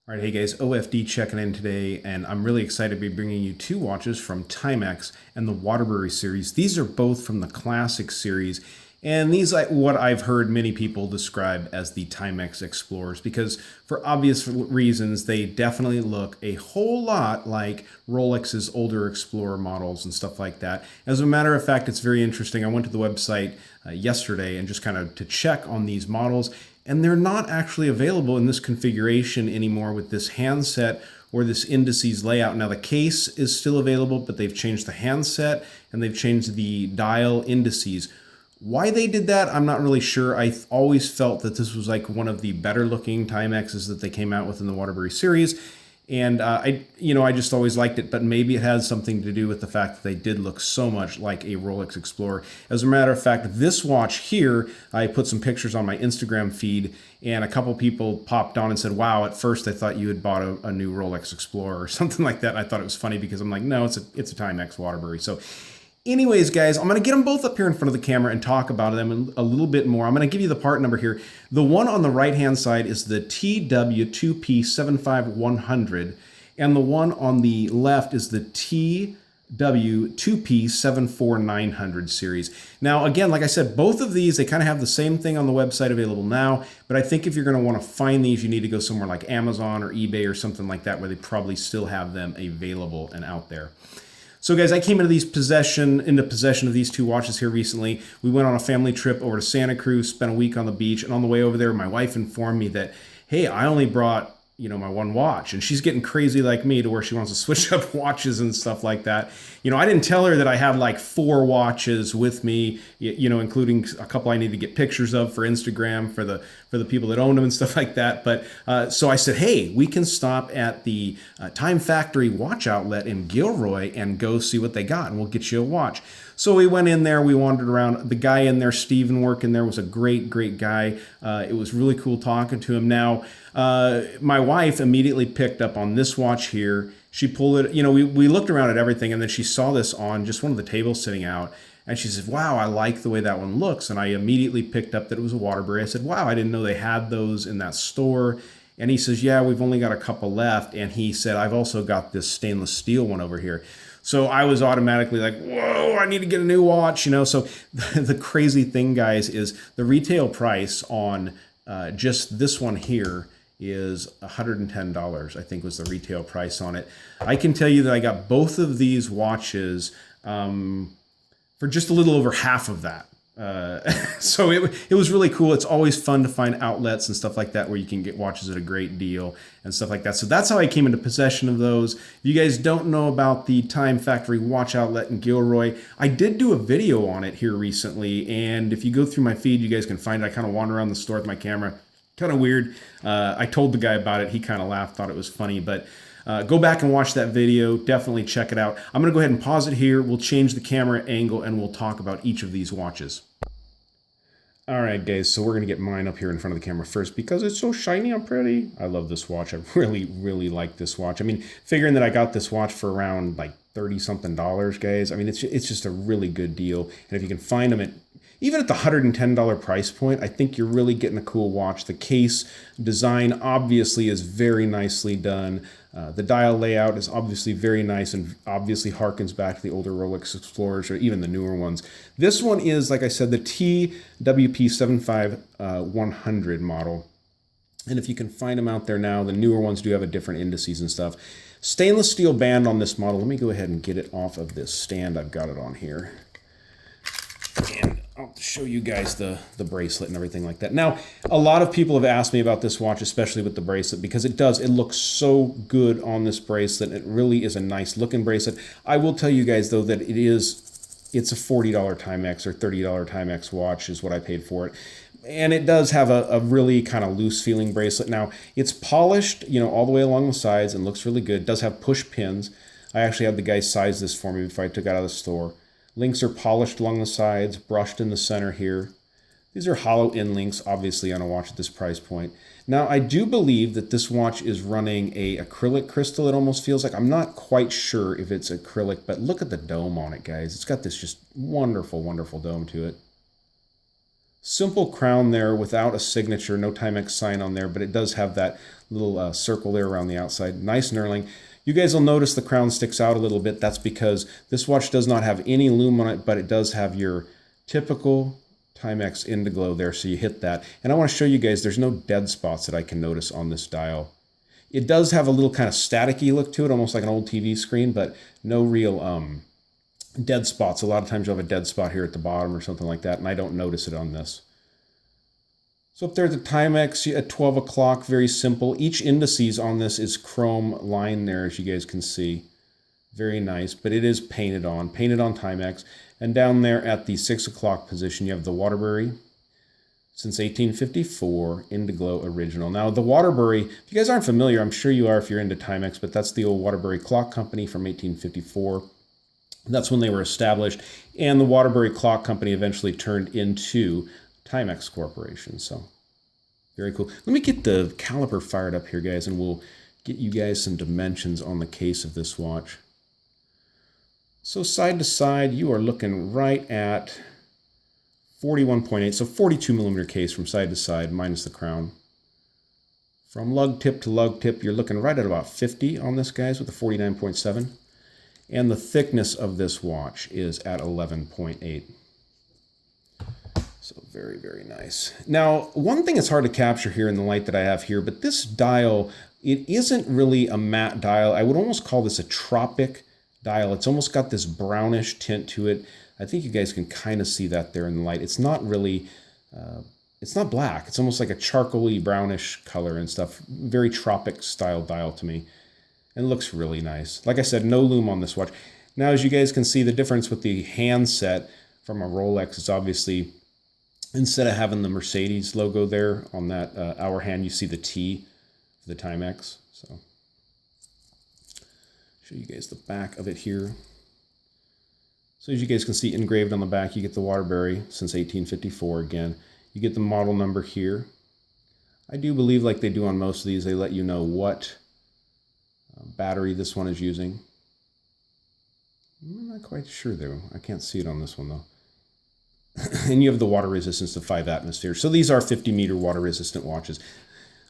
All right, hey guys, OFD checking in today, and I'm really excited to be bringing you two watches from Timex and the Waterbury series. These are both from the Classic series, and these are what I've heard many people describe as the Timex Explorers, because for obvious reasons, they definitely look a whole lot like Rolex's older Explorer models and stuff like that. As a matter of fact, it's very interesting. I went to the website yesterday and just kind of to check on these models, and they're not actually available in this configuration anymore with this handset or this indices layout. Now the case is still available, but they've changed the handset and they've changed the dial indices. Why they did that, I'm not really sure. I always felt that this was like one of the better looking Timexes that they came out with in the Waterbury series. And I just always liked it, but maybe it has something to do with the fact that they did look so much like a Rolex Explorer. As a matter of fact, this watch here, I put some pictures on my Instagram feed, and a couple people popped on and said, wow, at first I thought you had bought a new Rolex Explorer or something like that. I thought it was funny because I'm like, no, it's a Timex Waterbury. So anyways, guys, I'm going to get them both up here in front of the camera and talk about them a little bit more. I'm going to give you the part number here. The one on the right-hand side is the TW2P75100, and the one on the left is the TW2P74900 series. Now, again, like I said, both of these, they kind of have the same thing on the website available now, but I think if you're going to want to find these, you need to go somewhere like Amazon or eBay or something like that, where they probably still have them available and out there. So guys, I came into possession of these two watches here recently. We went on a family trip over to Santa Cruz, spent a week on the beach, and on the way over there, my wife informed me that, hey, I only brought, my one watch, and she's getting crazy like me to where she wants to switch up watches and stuff like that. I didn't tell her that I had like 4 watches with me, including a couple I need to get pictures of for Instagram for the people that own them and stuff like that. But so I said, hey, we can stop at the Time Factory watch outlet in Gilroy and go see what they got, and we'll get you a watch. So we went in there, we wandered around. The guy in there, Steven, working there, was a great guy. It was really cool talking to him. Now, my wife immediately picked up on this watch here. She pulled it, we looked around at everything, and then she saw this on just one of the tables sitting out. And she said, wow, I like the way that one looks. And I immediately picked up that it was a Waterbury. I said, wow, I didn't know they had those in that store. And he says, yeah, we've only got a couple left. And he said, I've also got this stainless steel one over here. So I was automatically like, whoa, I need to get a new watch, So the crazy thing, guys, is the retail price on just this one here is $110, I think was the retail price on it. I can tell you that I got both of these watches for just a little over half of that. So it was really cool. It's always fun to find outlets and stuff like that where you can get watches at a great deal and stuff like that. So that's how I came into possession of those. If you guys don't know about the Time Factory watch outlet in Gilroy, I did do a video on it here recently. And if you go through my feed, you guys can find it. I kind of wander around the store with my camera. Kind of weird. I told the guy about it. He kind of laughed, thought it was funny, but go back and watch that video. Definitely check it out. I'm going to go ahead and pause it here. We'll change the camera angle and we'll talk about each of these watches. All right, guys, so we're going to get mine up here in front of the camera first because it's so shiny and pretty. I love this watch. I really like this watch. I mean, figuring that I got this watch for around like $30-something, guys. I mean, it's just a really good deal. And if you can find them even at the $110 price point, I think you're really getting a cool watch. The case design obviously is very nicely done. The dial layout is obviously very nice and obviously harkens back to the older Rolex Explorers or even the newer ones. This one is, like I said, the TW2P75100 model. And if you can find them out there now, the newer ones do have a different indices and stuff. Stainless steel band on this model. Let me go ahead and get it off of this stand. I've got it on here. And I'll show you guys the bracelet and everything like that. Now, a lot of people have asked me about this watch, especially with the bracelet, because it looks so good on this bracelet. It really is a nice looking bracelet. I will tell you guys, though, that it's a $40 Timex or $30 Timex watch is what I paid for it. And it does have a really kind of loose feeling bracelet. Now, it's polished, all the way along the sides and looks really good. It does have push pins. I actually had the guy size this for me before I took it out of the store. Links are polished along the sides, brushed in the center here. These are hollow end links, obviously, on a watch at this price point. Now, I do believe that this watch is running a acrylic crystal, it almost feels like. I'm not quite sure if it's acrylic, but look at the dome on it, guys. It's got this just wonderful, wonderful dome to it. Simple crown there without a signature, no Timex sign on there, but it does have that little circle there around the outside. Nice knurling. You guys will notice the crown sticks out a little bit. That's because this watch does not have any lume on it, but it does have your typical Timex Indiglo there, so you hit that. And I want to show you guys there's no dead spots that I can notice on this dial. It does have a little kind of staticky look to it, almost like an old TV screen, but no real dead spots. A lot of times you'll have a dead spot here at the bottom or something like that, and I don't notice it on this. So up there at the Timex at 12 o'clock, very simple. Each indices on this is chrome line there, as you guys can see. Very nice, but it is painted on Timex. And down there at the 6 o'clock position, you have the Waterbury, since 1854, Indiglo original. Now the Waterbury, if you guys aren't familiar, I'm sure you are if you're into Timex, but that's the old Waterbury clock company from 1854. That's when they were established, and the Waterbury Clock Company eventually turned into Timex Corporation. So, very cool. Let me get the caliper fired up here, guys, and we'll get you guys some dimensions on the case of this watch. So side to side, you are looking right at 41.8, so 42 millimeter case from side to side, minus the crown. From lug tip to lug tip, you're looking right at about 50 on this, guys, with a 49.7. And the thickness of this watch is at 11.8. So very, very nice. Now, one thing that's hard to capture here in the light that I have here, but this dial, it isn't really a matte dial. I would almost call this a tropic dial. It's almost got this brownish tint to it. I think you guys can kind of see that there in the light. It's not really, it's not black. It's almost like a charcoaly brownish color and stuff. Very tropic style dial to me. And it looks really nice. Like I said, no lume on this watch. Now, as you guys can see, the difference with the handset from a Rolex is obviously, instead of having the Mercedes logo there on that hour hand, you see the T for the Timex. So, show you guys the back of it here. So as you guys can see engraved on the back, you get the Waterbury since 1854 again. You get the model number here. I do believe, like they do on most of these, they let you know what battery this one is using. I'm not quite sure though. I can't see it on this one though. And you have the water resistance to 5 atmospheres. So these are 50-meter water resistant watches.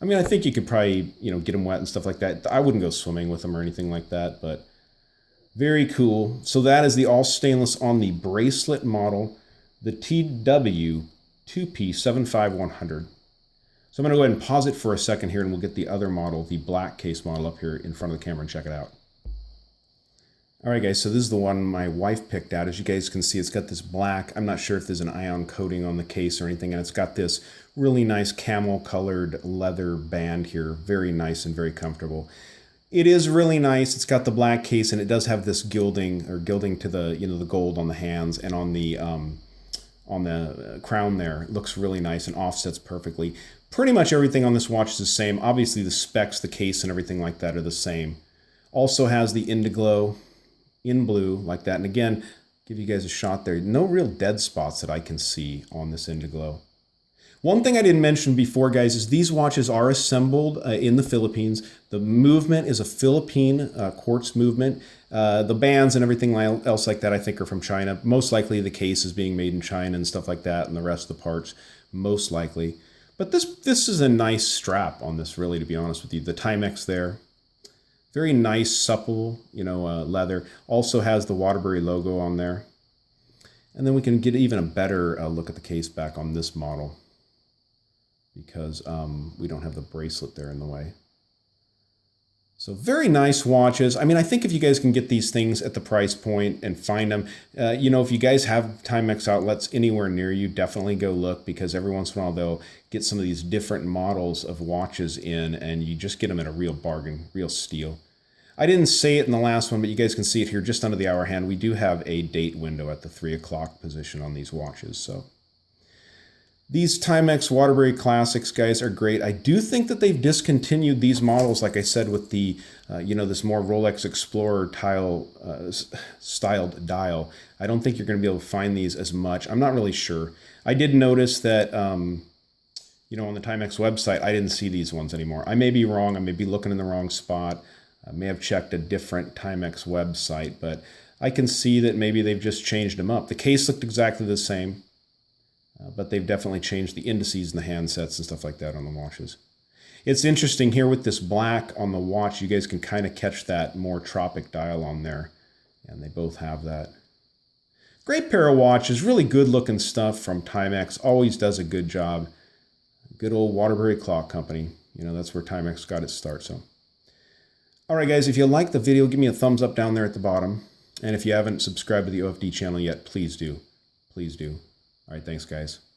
I mean, I think you could probably, get them wet and stuff like that. I wouldn't go swimming with them or anything like that, but very cool. So that is the all stainless on the Bracelet model, the TW2P75100. So I'm going to go ahead and pause it for a second here, and we'll get the other model, the black case model, up here in front of the camera and check it out. All right, guys, so this is the one my wife picked out. As you guys can see, it's got this black, I'm not sure if there's an ion coating on the case or anything, and it's got this really nice camel-colored leather band here. Very nice and very comfortable. It is really nice. It's got the black case, and it does have this gilding to the, the gold on the hands and on the crown there. It looks really nice and offsets perfectly. Pretty much everything on this watch is the same. Obviously, the specs, the case, and everything like that are the same. Also has the Indiglo in blue like that. And again, give you guys a shot there. No real dead spots that I can see on this Indiglo. One thing I didn't mention before, guys, is these watches are assembled in the Philippines. The movement is a Philippine quartz movement. The bands and everything else like that, I think, are from China. Most likely the case is being made in China and stuff like that, and the rest of the parts, most likely. But this is a nice strap on this, really, to be honest with you. The Timex there, very nice, supple, leather. Also has the Waterbury logo on there. And then we can get even a better look at the case back on this model, because we don't have the bracelet there in the way. So very nice watches. I mean, I think if you guys can get these things at the price point and find them, if you guys have Timex outlets anywhere near you, definitely go look, because every once in a while they'll get some of these different models of watches in, and you just get them at a real bargain, real steal. I didn't say it in the last one, but you guys can see it here just under the hour hand. We do have a date window at the 3 o'clock position on these watches. So these Timex Waterbury Classics, guys, are great. I do think that they've discontinued these models, like I said, with the, this more Rolex Explorer styled dial. I don't think you're going to be able to find these as much. I'm not really sure. I did notice that, on the Timex website, I didn't see these ones anymore. I may be wrong. I may be looking in the wrong spot. I may have checked a different Timex website, but I can see that maybe they've just changed them up. The case looked exactly the same. but they've definitely changed the indices and the handsets and stuff like that on the watches. It's interesting here with this black on the watch, you guys can kind of catch that more tropic dial on there. And they both have that. Great pair of watches, really good looking stuff from Timex. Always does a good job. Good old Waterbury Clock Company. You know, that's where Timex got its start. So, all right, guys, if you like the video, give me a thumbs up down there at the bottom. And if you haven't subscribed to the OFD channel yet, please do. Please do. All right, thanks, guys.